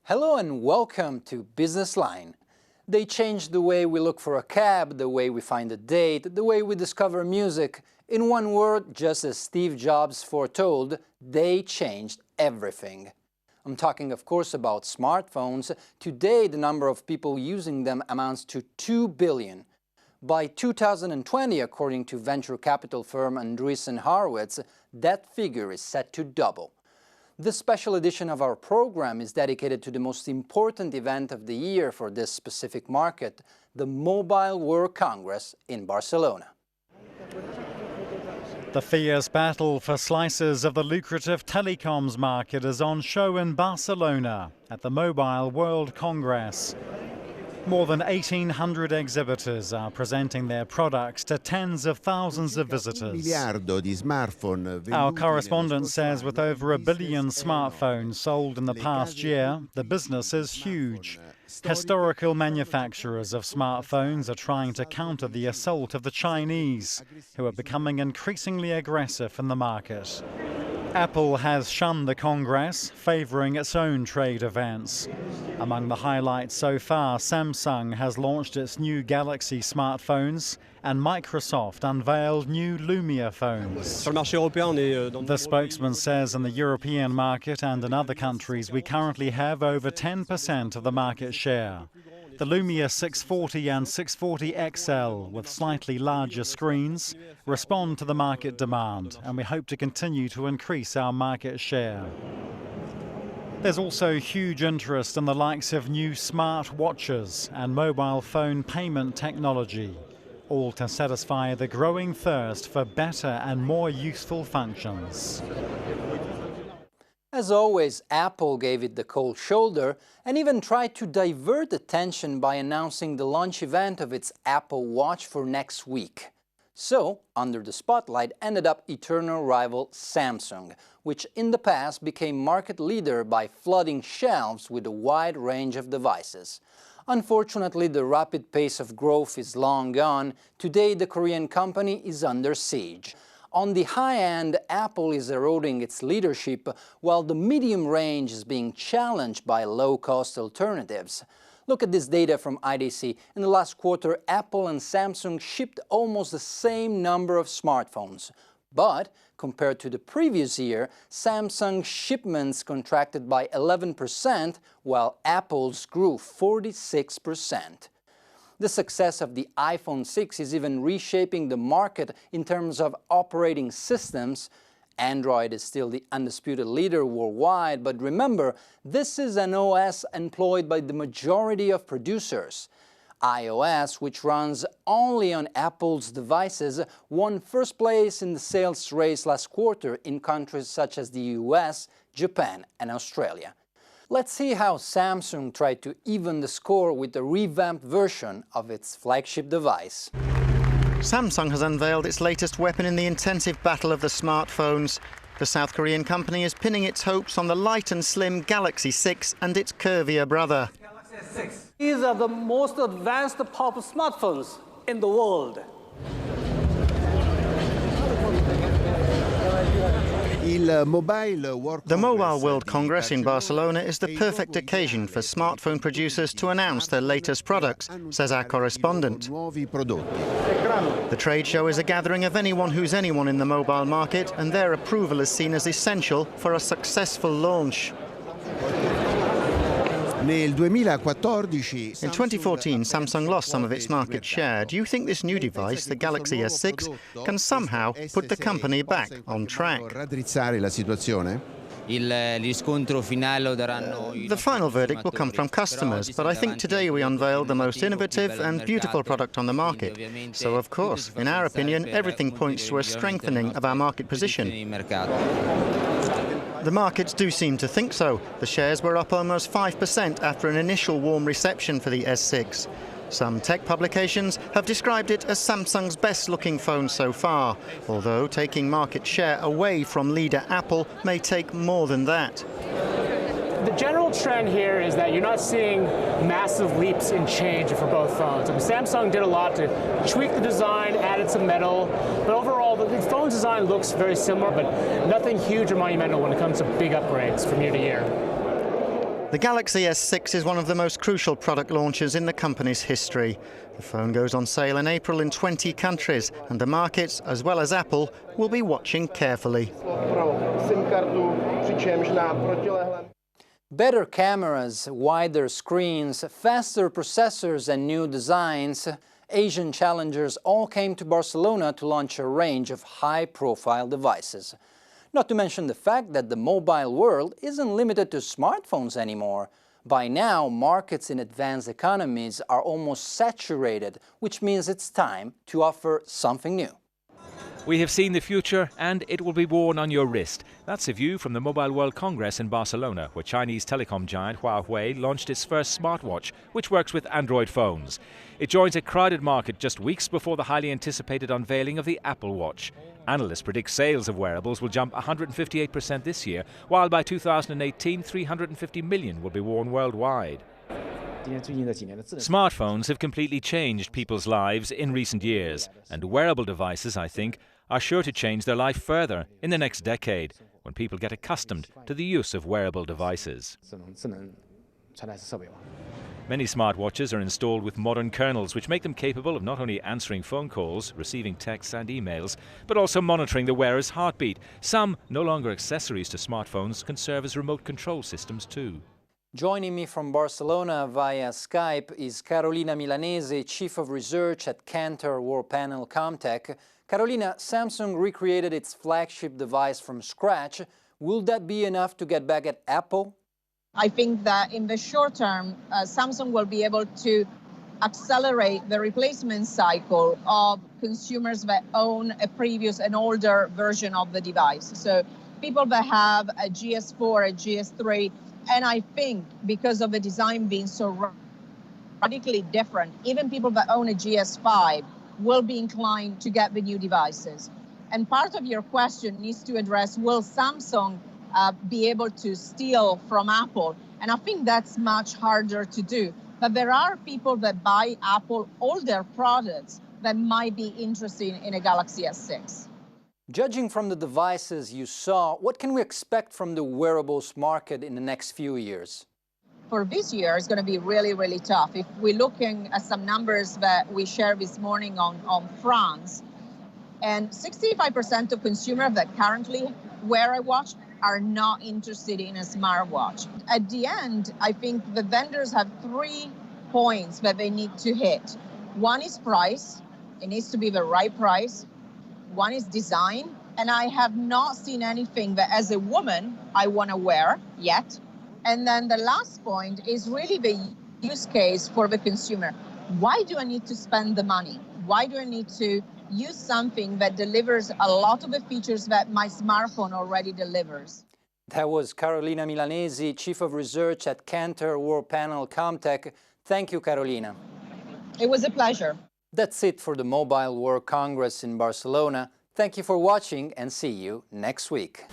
Hello and welcome to Business Line. They changed the way we look for a cab, the way we find a date, the way we discover music. In one word, just as Steve Jobs foretold, they changed everything. I'm talking, of course, about smartphones. Today, the number of people using them amounts to 2 billion. By 2020, according to venture capital firm Andreessen Horowitz, that figure is set to double. This special edition of our program is dedicated to the most important event of the year for this specific market, the Mobile World Congress in Barcelona. The fierce battle for slices of the lucrative telecoms market is on show in Barcelona at the Mobile World Congress. More than 1,800 exhibitors are presenting their products to tens of thousands of visitors. Our correspondent says with over 1 billion smartphones sold in the past year, the business is huge. Historical manufacturers of smartphones are trying to counter the assault of the Chinese, who are becoming increasingly aggressive in the market. Apple has shunned the Congress, favouring its own trade events. Among the highlights so far, Samsung has launched its new Galaxy smartphones and Microsoft unveiled new Lumia phones. The spokesman says in the European market and in other countries we currently have over 10% of the market share. The Lumia 640 and 640 XL, with slightly larger screens, respond to the market demand, and we hope to continue to increase our market share. There's also huge interest in the likes of new smart watches and mobile phone payment technology, all to satisfy the growing thirst for better and more useful functions. As always, Apple gave it the cold shoulder and even tried to divert attention by announcing the launch event of its Apple Watch for next week. So, under the spotlight ended up eternal rival Samsung, which in the past became market leader by flooding shelves with a wide range of devices. Unfortunately, the rapid pace of growth is long gone. Today, the Korean company is under siege. On the high end, Apple is eroding its leadership, while the medium range is being challenged by low-cost alternatives. Look at this data from IDC. In the last quarter, Apple and Samsung shipped almost the same number of smartphones. But, compared to the previous year, Samsung's shipments contracted by 11%, while Apple's grew 46%. The success of the iPhone 6 is even reshaping the market in terms of operating systems. Android is still the undisputed leader worldwide, but remember, this is an OS employed by the majority of producers. iOS, which runs only on Apple's devices, won first place in the sales race last quarter in countries such as the US, Japan, and Australia. Let's see how Samsung tried to even the score with a revamped version of its flagship device. Samsung has unveiled its latest weapon in the intensive battle of the smartphones. The South Korean company is pinning its hopes on the light and slim Galaxy 6 and its curvier brother. These are the most advanced powerful smartphones in the world. The Mobile World Congress in Barcelona is the perfect occasion for smartphone producers to announce their latest products, says our correspondent. The trade show is a gathering of anyone who's anyone in the mobile market, and their approval is seen as essential for a successful launch. In 2014, Samsung lost some of its market share. Do you think this new device, the Galaxy S6, can somehow put the company back on track? The final verdict will come from customers, but I think today we unveiled the most innovative and beautiful product on the market. So, of course, in our opinion, everything points to a strengthening of our market position. The markets do seem to think so. The shares were up almost 5% after an initial warm reception for the S6. Some tech publications have described it as Samsung's best-looking phone so far, although taking market share away from leader Apple may take more than that. The general trend here is that you're not seeing massive leaps in change for both phones. Samsung did a lot to tweak the design, added some metal, but overall the phone's design looks very similar, but nothing huge or monumental when it comes to big upgrades from year to year. The Galaxy S6 is one of the most crucial product launches in the company's history. The phone goes on sale in April in 20 countries, and the markets, as well as Apple, will be watching carefully. Better cameras, wider screens, faster processors and new designs. Asian challengers all came to Barcelona to launch a range of high-profile devices. Not to mention the fact that the mobile world isn't limited to smartphones anymore. By now, markets in advanced economies are almost saturated, which means it's time to offer something new. We have seen the future and it will be worn on your wrist. That's a view from the Mobile World Congress in Barcelona, where Chinese telecom giant Huawei launched its first smartwatch, which works with Android phones. It joins a crowded market just weeks before the highly anticipated unveiling of the Apple Watch. Analysts predict sales of wearables will jump 158% this year, while by 2018, 350 million will be worn worldwide. Smartphones have completely changed people's lives in recent years, and wearable devices, I think, are sure to change their life further in the next decade, when people get accustomed to the use of wearable devices. Many smartwatches are installed with modern kernels, which make them capable of not only answering phone calls, receiving texts and emails, but also monitoring the wearer's heartbeat. Some, no longer accessories to smartphones, can serve as remote control systems too. Joining me from Barcelona via Skype is Carolina Milanese, Chief of Research at Cantor World Panel Comtech. Carolina, Samsung recreated its flagship device from scratch. Will that be enough to get back at Apple? I think that in the short term, Samsung will be able to accelerate the replacement cycle of consumers that own an older version of the device. So people that have a GS4, a GS3, and I think because of the design being so radically different, even people that own a GS5 will be inclined to get the new devices. And part of your question needs to address, will Samsung be able to steal from Apple? And I think that's much harder to do. But there are people that buy Apple older products that might be interested in a Galaxy S6. Judging from the devices you saw, what can we expect from the wearables market in the next few years? For this year, it's going to be really, really tough. If we're looking at some numbers that we shared this morning on France, and 65% of consumers that currently wear a watch are not interested in a smartwatch. At the end, I think the vendors have 3 points that they need to hit. One is price. It needs to be the right price. One is design, and I have not seen anything that as a woman I want to wear yet. And then the last point is really the use case for the consumer. Why do I need to spend the money? Why do I need to use something that delivers a lot of the features that my smartphone already delivers? That was Carolina Milanese, Chief of Research at Cantor World Panel Comtech. Thank you, Carolina. It was a pleasure. That's it for the Mobile World Congress in Barcelona. Thank you for watching and see you next week.